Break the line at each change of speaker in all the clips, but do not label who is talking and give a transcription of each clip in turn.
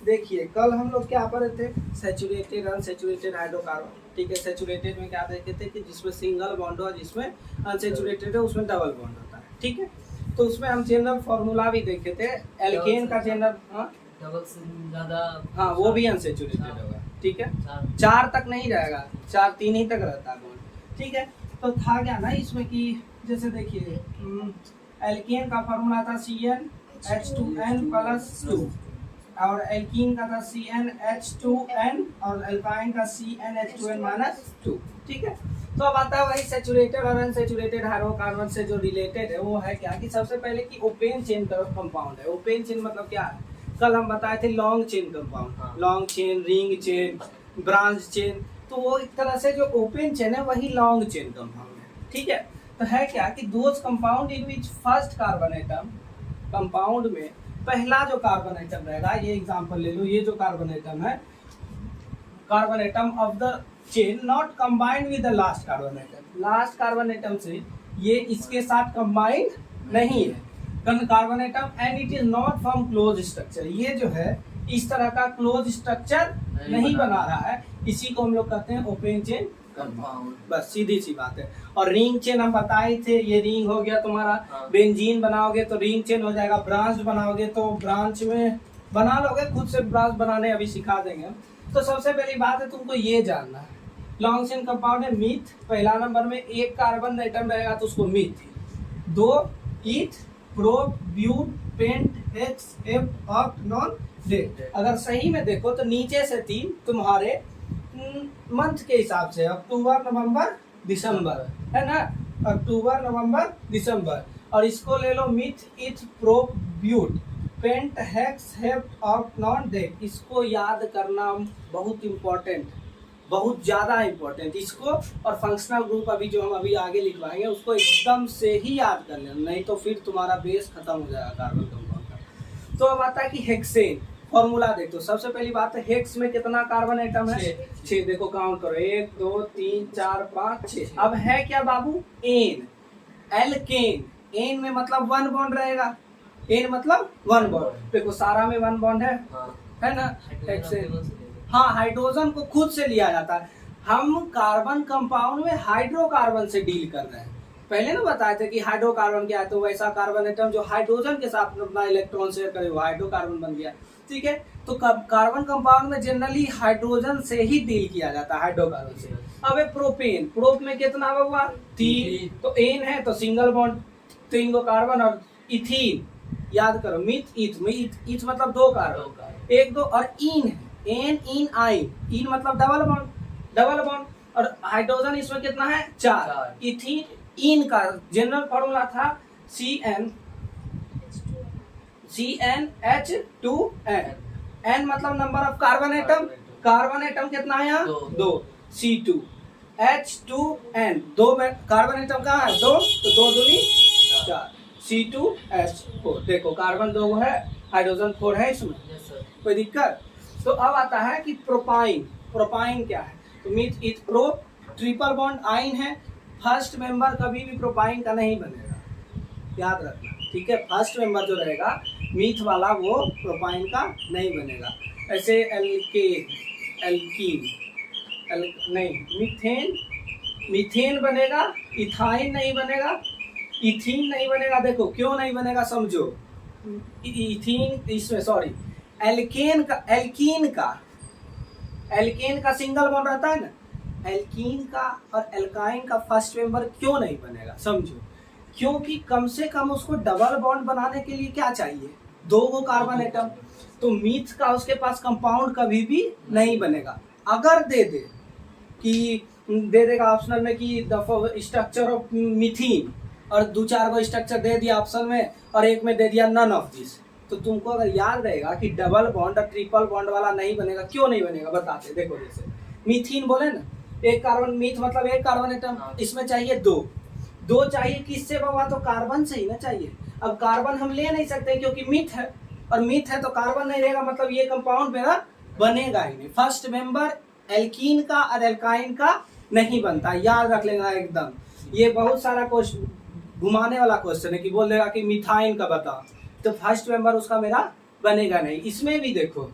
देखिए कल हम लोग क्या पढ़े थे, सैचुरेटेड अनसैचुरेटेड हाइड्रोकार्बन। ठीक है, सैचुरेटेड में क्या देखे थे कि जिसमें सिंगल बॉन्ड हो, जिसमें अनसैचुरेटेड है उसमें डबल बॉन्ड होता है। ठीक है, तो उसमें हम जनरल फॉर्मूला भी देखे थे, एल्केन का जनरल,
डबल से ज्यादा,
हाँ वो भी अनसैचुरेटेड होगा। ठीक है, 4 तक नहीं जाएगा, 4 3 ही तक रहता है बॉन्ड। ठीक है, तो था क्या ना इसमें कि जैसे देखिए एल्केन का फॉर्मूला था CnH2n+2 और एल्कीन का था CnH2n और एल्काइन का CnH2n-2। ठीक है, तो अब आता है वही सैचुरेटेड और अनसैचुरेटेड हाइड्रोकार्बन से जो रिलेटेड है वो है क्या कि सबसे पहले कि ओपेन चेन का कंपाउंड है। ओपेन चेन मतलब क्या है, कल हम बताए थे long chain compound, long chain, ring chain, branch chain, तो वो एक तरह से जो ओपन चेन है वही लॉन्ग चेन कंपाउंड है। ठीक है, तो है क्या कि those compound in which first carbon atom, compound में पहला जो कार्बन एटम रहेगा, ये एग्जांपल ले लो, ये जो कार्बन एटम है, carbon atom of the chain not combined with the last carbon atom, last carbon atom से ये इसके साथ कंबाइंड नहीं है carbon atom, and it is not from close structure, ये जो है इस तरह का क्लोज स्ट्रक्चर नहीं बना रहा है, इसी को हम लोग कहते हैं ओपन चेन कंपाउंड। बस सीधी सी बात है। और रिंग चेन हम बताए थे, ये रिंग हो गया तुम्हारा, बेंजीन बनाओगे तो रिंग चेन हो जाएगा, ब्रांच बनाओगे तो ब्रांच में बना लोगे, खुद से ब्रांच बनाने अभी सिखा देंगे। तो सबसे पहली बात है तुमको ये जानना है, लॉन्ग चेन कंपाउंड है मीथ, पहला नंबर में एक कार्बन एटम रहेगा तो उसको meth, 2 eth, prop, but, pent, hex, एफ, ऑक्ट, डेट। अगर सही में देखो तो नीचे से 3 तुम्हारे मंथ के हिसाब से अक्टूबर नवंबर दिसंबर है ना, अक्टूबर नवंबर दिसंबर, और इसको ले लो meth, eth, prop, but, pent, hex, hept, oct, non, dec. इसको याद करना बहुत इम्पोर्टेंट, बहुत ज़्यादा इम्पोर्टेंट इसको, और फंक्शनल ग्रुप अभी जो हम अभी आगे लिखवाएंगे उसको एकदम से ही याद कर लेना, नहीं तो फिर तुम्हारा बेस खत्म हो जाएगा कार्बन कंपाउंड का। तो अब आता है कि हेक्सेन, फॉर्मूला देखो, सबसे पहली बात है हेक्स में कितना कार्बन एटम है, 6। देखो काउंट करो, 1 2 3 4 5 6। अब है क्या बाबू, एन, एल्केन, एन में मतलब 1 बॉन्ड रहेगा, एन मतलब 1 बॉन्ड, देखो सारा में 1 बॉन्ड है ना, हेक्सेन। हाँ, हाइड्रोजन को खुद से लिया जाता है, हम कार्बन कंपाउंड में हाइड्रोकार्बन से डील कर रहे हैं। पहले ना बताए थे कि हाइड्रोकार्बन क्या है, तो वैसा कार्बन एटम जो हाइड्रोजन के साथ अपना इलेक्ट्रॉन शेयर करे वो हाइड्रोकार्बन बन गया। ठीक है, तो कार्बन कंपाउंड में जनरली हाइड्रोजन से ही डील किया जाता है, हाइड्रोकार्बन से। अब प्रोपेन, प्रोप में कितना हुआ 3, तो एन है तो सिंगल बॉन्ड 3 गो कार्बन, और इथीन याद करो, मिथ, इथ में इथ मतलब 2 कार्बन, 1 2, और इन है एन, इन, आइन, इन मतलब डबल बॉन्ड, और हाइड्रोजन इसमें कितना है 4। इथीन, इन का जनरल फॉर्मूला था CnH2n, n मतलब number of carbon atom, carbon atom कितना है यहाँ 2, C2, H2n, 2 में कार्बन एटम कहाँ है 2, तो 2 दूनी 4, C2H4। देखो कार्बन 2 है, हाइड्रोजन 4 है इसमें, कोई दिक्कत। तो अब आता है कि प्रोपाइन, प्रोपाइन क्या है, तो मीथ, इथ, प्रोप, ट्रिपल बॉन्ड, आइन है, फर्स्ट मेंबर कभी भी प्रोपाइन का नहीं बनेगा, याद रखना। ठीक है, फर्स्ट मेंबर जो रहेगा मीथ वाला वो प्रोपाइन का नहीं बनेगा। ऐसे एल्कीन नहीं, मीथेन बनेगा, इथाइन नहीं बनेगा, इथीन नहीं बनेगा। देखो क्यों नहीं बनेगा समझो, इथीन इसमें सॉरी एल्कीन का सिंगल बॉन्ड रहता है ना, एल्कीन का और एल्काइन का फर्स्ट मेंबर क्यों नहीं बनेगा समझो, क्योंकि कम से कम उसको डबल बॉन्ड बनाने के लिए क्या चाहिए, 2 गो कार्बन एटम, तो मीथ का उसके पास कंपाउंड कभी भी नहीं बनेगा। अगर दे देगा ऑप्शनल में कि द स्ट्रक्चर ऑफ मीथीन, और 2-4 गो स्ट्रक्चर दे दिया ऑप्शन में, और एक में दे दिया नन ऑफ दिस, तो तुमको अगर याद रहेगा कि डबल बॉन्ड और ट्रिपल बॉन्ड वाला नहीं बनेगा, क्यों नहीं बनेगा बताते। देखो जैसे मीथीन बोले ना, एक कार्बन, मीथ मतलब एक कार्बन एटम, इसमें चाहिए 2 चाहिए, किससे बाबा, तो कार्बन से ही ना चाहिए। अब कार्बन हम ले नहीं सकते क्योंकि मीथ है, और मीथ है तो कार्बन नहीं रहेगा, मतलब ये कंपाउंड मेरा बनेगा ही नहीं। फर्स्ट मेंबर एल्कीन का और एल्काइन का नहीं बनता, याद रख लेना एकदम। ये बहुत सारा क्वेश्चन घुमाने वाला क्वेश्चन है कि बोल देगा कि मिथाइन का बता, तो फर्स्ट मेंबर उसका मेरा बनेगा नहीं। इसमें भी देखो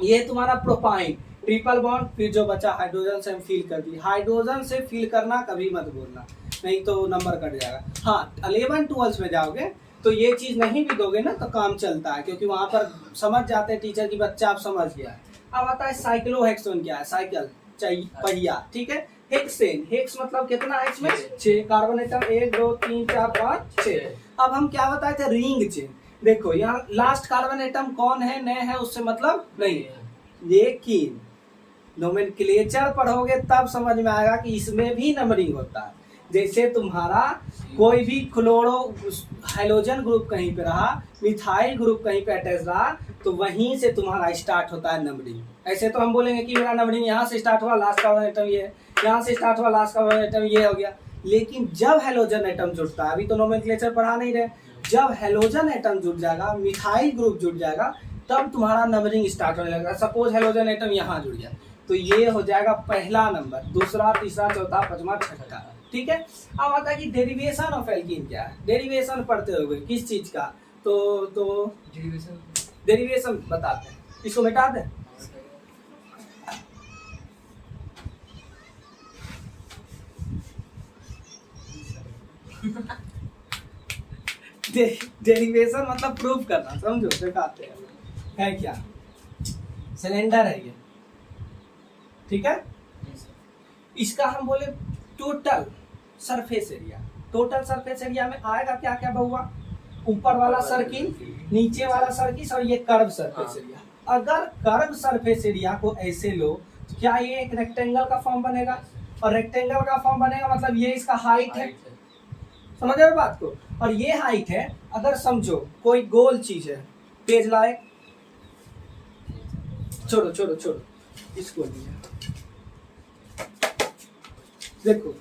ये तुम्हारा प्रोपाइन ट्रिपल बॉन्ड, फिर जो बचा हाइड्रोजन से हम फिल कर दी। हाइड्रोजन से फिल करना कभी मत बोलना, नहीं तो नंबर कट जाएगा। हाँ 11-12 में जाओगे तो ये चीज नहीं भी दोगे ना तो काम चलता है, क्योंकि वहां पर समझ जाते हैं टीचर की बच्चा आप समझ गया है। अब आता है साइक्लोहेक्सोन, क्या है? साइकिल पहिया, ठीक है। हेक्सेन, हेक्स मतलब कितना है इसमें? 6 कार्बन एटम, 1 2 3 4 5 6। अब हम क्या बताए थे? Ring chain. देखो यहाँ लास्ट कार्बन एटम कौन है, नए है, उससे मतलब नहीं है, लेकिन नोमेनक्लेचर पढ़ोगे तब समझ में आएगा कि इसमें भी नंबरिंग होता है। जैसे तुम्हारा कोई भी क्लोरो हाइड्रोजन ग्रुप कहीं पे रहा, मिथाइल ग्रुप कहीं पे अटैच रहा, तो वहीं से तुम्हारा स्टार्ट होता है नंबरिंग। ऐसे तो हम बोलेंगे कि मेरा नंबरिंग यहाँ से स्टार्ट हुआ, लास्ट का एटम ये है, यहाँ से स्टार्ट हुआ, लास्ट का एटम ये हो गया। लेकिन जब हेलोजन एटम जुड़ता है, अभी तो नोमेनक्लेचर पढ़ा नहीं रहे, जब हेलोजन एटम जुड़ जाएगा, मिथाइल ग्रुप जुड़ जाएगा, तब तुम्हारा नंबरिंग स्टार्ट होने लगेगा। सपोज हेलोजन एटम यहाँ जुड़ गया तो ये हो जाएगा पहला नंबर, दूसरा, तीसरा, चौथा, पांचवा, छठा, ठीक है। अब आता है कि डेरिवेशन ऑफ एल्कीन क्या है। डेरिवेशन पढ़ते हो किस चीज का? तो डेरिवेशन बताते हैं, इसको मिटा दें। डेरिवेशन मतलब प्रूफ करना, समझो, दिखाते हैं। है क्या? सिलेंडर है ये, ठीक है। इसका हम बोले total surface area. Total surface area में आएगा क्या क्या बहुआ? ऊपर वाला सर्किल, नीचे वाला सर्किल और ये कर्व सरफेस एरिया। अगर कर्व सरफेस एरिया को ऐसे लो तो क्या ये एक रेक्टेंगल का फॉर्म बनेगा? और रेक्टेंगल का फॉर्म बनेगा मतलब ये इसका हाइट है, समझ रहे हो बात को? और ये हाइट है। अगर समझो कोई गोल चीज है, पेज लाए, छोड़ो छोड़ो छोड़ो इसको लिया, देखो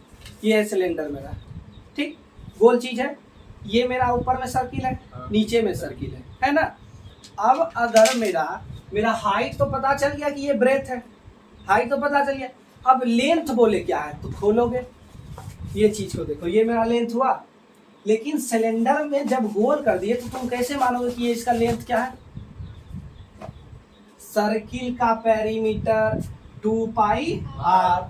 ये है सिलेंडर मेरा, ठीक, गोल चीज है, ये मेरा ऊपर में सर्किल है, नीचे में सर्किल है ना। अब अगर मेरा हाइट तो पता चल गया कि ये ब्रेथ है, हाइट तो पता चल गया। अब लेंथ बोले क्या है, तो खोलोगे ये चीज को, देखो ये मेरा लेंथ हुआ। लेकिन सिलेंडर में जब गोल कर दिए तो तुम कैसे मानोगे कि ये इसका लेंथ क्या है? सर्किल का पेरीमीटर 2 पाई r,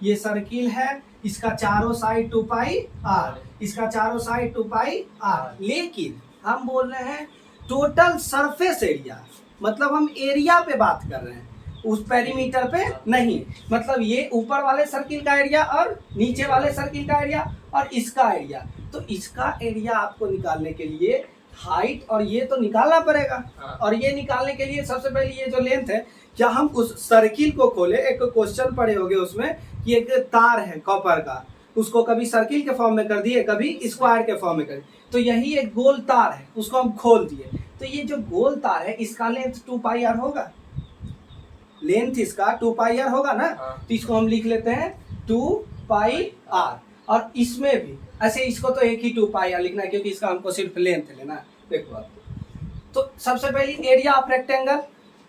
ये सर्किल है, इसका चारों साइड 2 पाई r, इसका चारों साइड 2 पाई r। लेकिन हम बोल रहे हैं टोटल सरफेस एरिया, मतलब हम एरिया पे बात कर रहे हैं, उस पेरीमीटर पे नहीं। मतलब ये ऊपर वाले सर्किल का एरिया और नीचे वाले सर्किल का एरिया और इसका एरिया। तो इसका एरिया आपको निकालने के लिए हाइट और ये तो निकालना पड़ेगा। और ये निकालने के लिए सबसे पहले ये जो लेंथ है, क्या हम उस सर्किल को खोले? एक क्वेश्चन पढ़े होंगे उसमें कि एक तार है कॉपर का, उसको कभी सर्किल के फॉर्म में कर दिए, कभी स्क्वायर के फॉर्म में कर दिए, तो यही एक गोल तार है, उसको हम खोल दिए। तो ये जो गोल तार है इसका लेंथ 2 पाई r होगा, लेंथ इसका 2 पाई r होगा ना। तो इसको हम लिख लेते हैं 2 पाई r। और इसमें भी ऐसे, इसको तो एक ही 2 पाई r लिखना है क्योंकि इसका हमको सिर्फ लेंथ लेना है। देखो आप, तो सबसे पहले area of rectangle,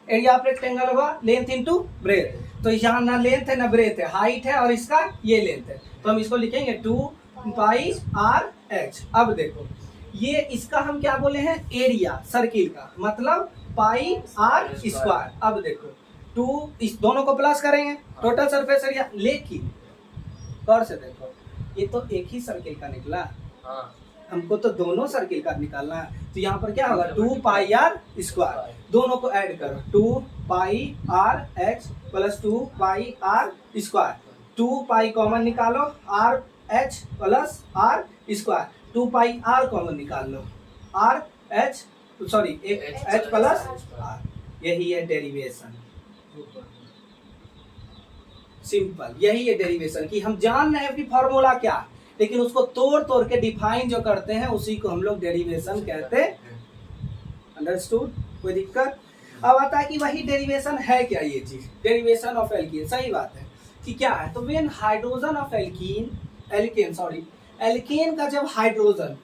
area of rectangle होगा लेंथ इनटू ब्रेथ। तो यहाँ ना लेंथ है ना ब्रेथ है, हाइट है और इसका ये लेंथ है, तो हम इसको लिखेंगे 2 पाई r h। अब देखो ये इसका हम क्या बोले हैं? एरिया सर्किल का, मतलब पाई r स्क्वायर। अब देखो 2, इस दोनों को प्लस करेंगे, टोटल सरफेस एरिया। लेकिन गौर से देखो ये तो एक ही सर्किल का निकला, हमको तो दोनों सर्किल का निकालना है। तो यहाँ पर क्या होगा? 2 पाई r स्क्वायर, दोनों को ऐड करो, 2 पाई r h प्लस 2 पाई r स्क्वायर। 2 पाई कॉमन निकालो, r h plus r square, 2 पाई r कॉमन निकाल लो, r h sorry h plus r। यही है डेरिवेशन, सिंपल, यही है डेरिवेशन कि हम जान रहे हैं कि फॉर्मूला क्या है, लेकिन उसको तोड़ तोड़ के डिफाइन जो करते हैं उसी को हम लोग डेरिवेशन कहते हैं। अंडरस्टूड? कोई दिक्कत? अब आता है कि वही डेरिवेशन है क्या? ये चीज डेरिवेशन ऑफ एल्कीन, सही बात है कि क्या है। तो व्हेन हाइड्रोजन ऑफ एल्केन का जब hydrogen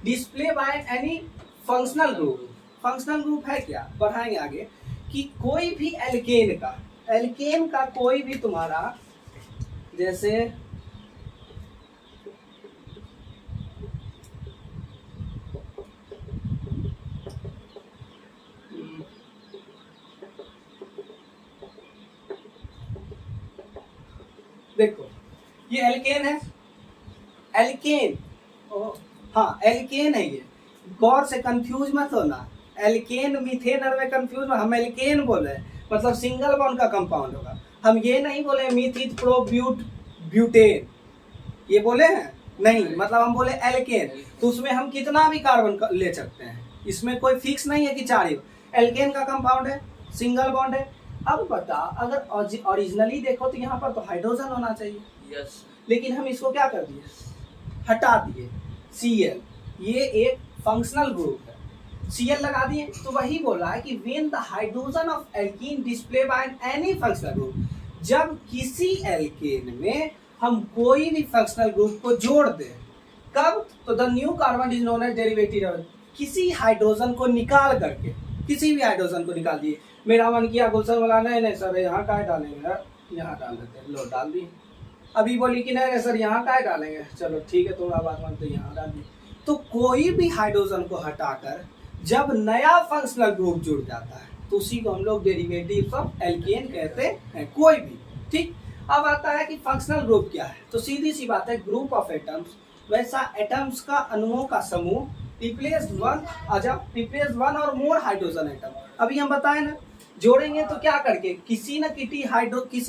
display by any functional group, functional group है क्या, पढ़ाएंगे आगे, कि कोई भी एल्केन का कोई भी तुम्हारा, जैसे देखो ये एल्केन है, एल्केन, हाँ एल्केन है ये, गौर से कंफ्यूज मत होना, एल्केन मीथेन और में कंफ्यूज, हम एल्केन बोले मतलब सिंगल बॉन्ड का कंपाउंड होगा, हम ये नहीं बोले मीथिल प्रोब्यूट ब्यूटेन, ये बोले हैं नहीं, मतलब हम बोले एल्केन, तो उसमें हम कितना भी कार्बन ले सकते हैं, इसमें कोई फिक्स नहीं है कि 4 ही, एल्केन का कंपाउंड है, सिंगल बॉन्ड है। अब बता, अगर ओरिजिनली देखो तो यहाँ पर तो हाइड्रोजन होना चाहिए,
यस,
लेकिन हम इसको क्या कर दिए, हटा दिए, Cl, ये एक फंक्शनल ग्रुप है, Cl लगा दिए, तो वही बोला है कि when the hydrogen of alkene display by any functional group, जब किसी एल्केन में हम कोई भी फंक्शनल ग्रुप को जोड़ दें, कब, तो the new carbon is known as derivative, किसी हाइड्रोजन को निकाल करके, किसी भी हाइड्रोजन को निकाल दिए, मेरा मन किया गुलशन वाला नहीं सर यहाँ का डालेंगे, यहाँ डाल देते हैं, लो डाल दिए, अभी बोली कि नहीं सर यहाँ का डालेंगे, चलो ठीक है थोड़ा बात मानते यहाँ डाल दिए, तो कोई भी हाइड्रोजन को हटाकर जब नया फंक्शनल ग्रुप जुड़ जाता है तो उसी को हम लोग डेरिवेटिव्स ऑफ एल्केन कहते हैं, कोई भी, ठीक। अब आता है कि फंक्शनल ग्रुप क्या है, तो सीधी सी बात है, ग्रुप ऑफ एटम्स, वैसा एटम्स का अणुओं का समूह, रिप्लेस वन और मोर हाइड्रोजन एटम, अभी हम बताए ना, जोड़ेंगे तो क्या करके, किसी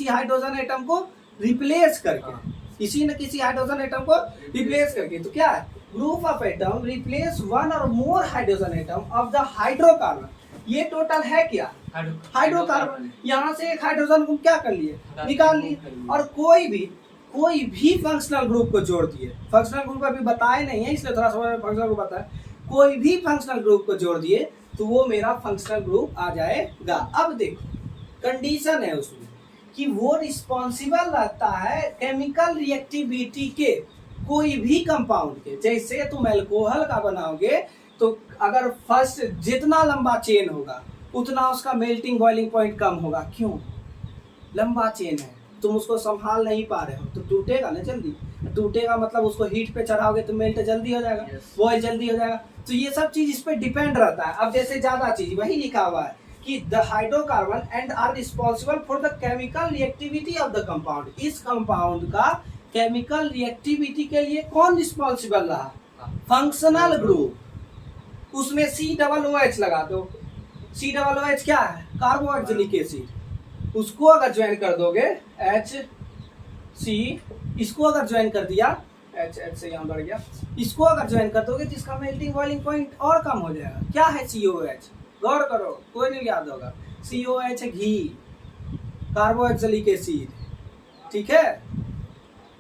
हाइड्रोजन एटम को रिप्लेस करके, किसी न किसी हाइड्रोजन एटम को रिप्लेस करके, तो क्या है, group of atom replace one और more hydrogen atom of the hydrocarbon, ये टोटल है क्या, हाइड्रोकार्बन, यहाँ से एक हाइड्रोजन को क्या कर लिए, निकाल लिए, और कोई भी फंक्शनल ग्रुप को जोड़ दिए, फंक्शनल ग्रुप अभी बताए नहीं है इसलिए थोड़ा सा फंक्शनल ग्रुप बताए, कोई भी फंक्शनल ग्रुप को जोड़ दिए तो वो मेरा फंक्शनल ग्रुप आ जाएगा। अब देखो कंडीशन है उसमें कि वो रिस्पॉन्सिबल रहता है केमिकल रिएक्टिविटी के, कोई भी कंपाउंड के, जैसे तुम अल्कोहल का बनाओगे तो अगर फर्स्ट जितना लंबा चेन होगा उतना उसका मेल्टिंग बॉइलिंग पॉइंट कम होगा, क्यों, लंबा चेन है, तुम उसको संभाल नहीं पा रहे हो तो टूटेगा ना जल्दी, टूटेगा मतलब उसको हीट पे चढ़ाओगे तो मेल्ट जल्दी हो जाएगा, बॉयल जल्दी हो जाएगा, तो ये सब चीज इस पे डिपेंड रहता है। अब जैसे ज्यादा चीज वही लिखा हुआ है कि the hydrocarbon and are responsible for the chemical reactivity of the compound, इस कंपाउंड का केमिकल रिएक्टिविटी के लिए कौन रिस्पॉन्सिबल रहा, फंक्शनल ग्रुप, उसमें COOH लगा दो, COOH क्या है, कार्बोक्सिलिक एसिड, उसको अगर ज्वाइन कर दोगे HC, इसको अगर ज्वाइन कर दिया H से यहाँ बढ़ गया, इसको अगर ज्वाइन कर दोगे तो इसका मेल्टिंग बॉइलिंग पॉइंट और कम हो जाएगा। क्या है COOH, गौर करो, कोई नहीं याद होगा, COOH है घी, कार्बोक्सिलिक एसिड, ठीक है,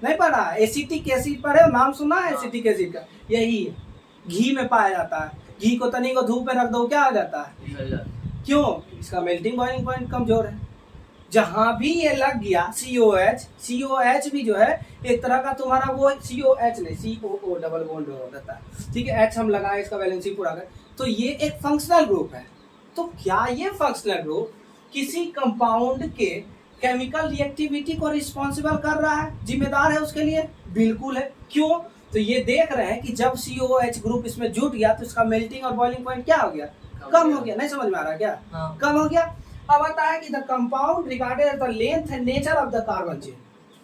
नहीं पढ़ा, एसिटिक एसिड पढ़े, नाम सुना है एसिटिक एसिड का, यही है, घी में पाया जाता है, घी को तनी को धूप में रख दो क्या हो जाता है, क्यों, इसका मेल्टिंग बॉइलिंग पॉइंट कमजोर है। जहां भी ये लग गया COH भी जो है एक तरह का तुम्हारा वो COH नहीं COO डबल बॉन्ड रहता है, ठीक है, H हम लगाए इसका वैलेंसी पूरा कर, तो ये एक फंक्शनल ग्रुप है। तो क्या ये फंक्शनल ग्रुप किसी कंपाउंड के केमिकल रिएक्टिविटी को रिस्पॉन्सिबल कर रहा है, जिम्मेदार है उसके लिए, बिल्कुल है, क्यों, तो ये देख रहे हैं कि जब COH ग्रुप इसमें जुट गया तो इसका मेल्टिंग और बॉइलिंग पॉइंट क्या हो गया, कम हो गया, नहीं समझ में आ रहा क्या, कम हो गया। अब आता है कि the compound regarded the length and nature of the carbon chain,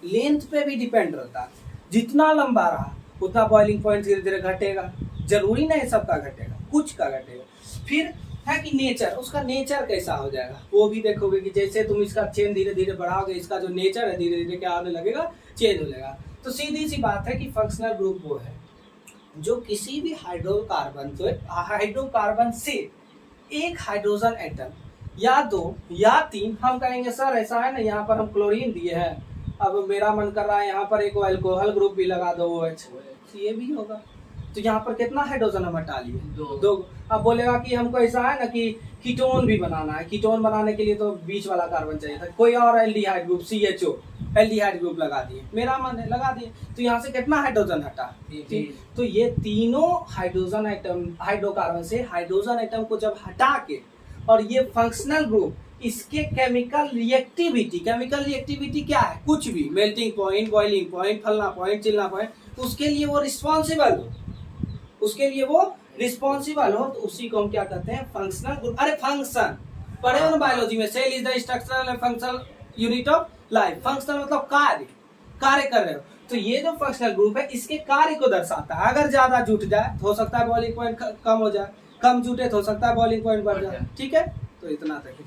length पे भी डिपेंड रहता है, जितना लंबा रहा उतना बॉइलिंग पॉइंट धीरे धीरे घटेगा, जरूरी नहीं सबका घटेगा, कुछ का घटेगा। फिर है कि नेचर, उसका नेचर कैसा हो जाएगा वो भी देखोगे कि जैसे तुम इसका चेन धीरे धीरे बढ़ाओगे इसका जो नेचर है धीरे धीरे क्या आने लगेगा, चेंज हो जाएगा। तो सीधी सी बात है कि फंक्शनल ग्रुप वो है जो किसी भी हाइड्रोकार्बन से एक हाइड्रोजन एटम या 2 या 3, हम कहेंगे सर ऐसा है ना यहाँ पर हम क्लोरीन दिए हैं, अब मेरा मन कर रहा है यहाँ पर एक अल्कोहल ग्रुप भी लगा दो OH, ये भी होगा, तो यहाँ पर कितना हाइड्रोजन हम हटा लिए, 2। अब बोलेगा कि हमको ऐसा है ना कि कीटोन भी बनाना है, कीटोन बनाने के लिए तो बीच वाला कार्बन चाहिए था, कोई और aldehyde group CHO aldehyde group लगा दिए, मेरा मन है लगा दिए, तो यहाँ से कितना हाइड्रोजन हटा, तो ये तीनों हाइड्रोजन एटम हाइड्रोकार्बन से हाइड्रोजन एटम को जब हटा के और ये फंक्शनल ग्रुप इसके केमिकल रिएक्टिविटी क्या है, कुछ भी, मेल्टिंग पॉइंट, बॉइलिंग पॉइंट, फलना पॉइंट, चिलना पॉइंट, उसके लिए वो रिस्पॉन्सिबल हो, उसके लिए वो रिस्पॉन्सिबल हो, तो उसी को हम क्या कहते हैं, फंक्शनल ग्रुप। अरे फंक्शन पढ़े हो ना बायोलॉजी में, cell is the structural and functional unit of life, functional मतलब कार्य, कार्य कर रहे हो। तो ये जो फंक्शनल ग्रुप है इसके कार्य को दर्शाता है। अगर ज्यादा जुट जाए तो हो सकता है बॉइलिंग पॉइंट कम हो जाए, कम जुटे तो हो सकता है बॉइलिंग पॉइंट बढ़ जाए। ठीक है, तो इतना तक ही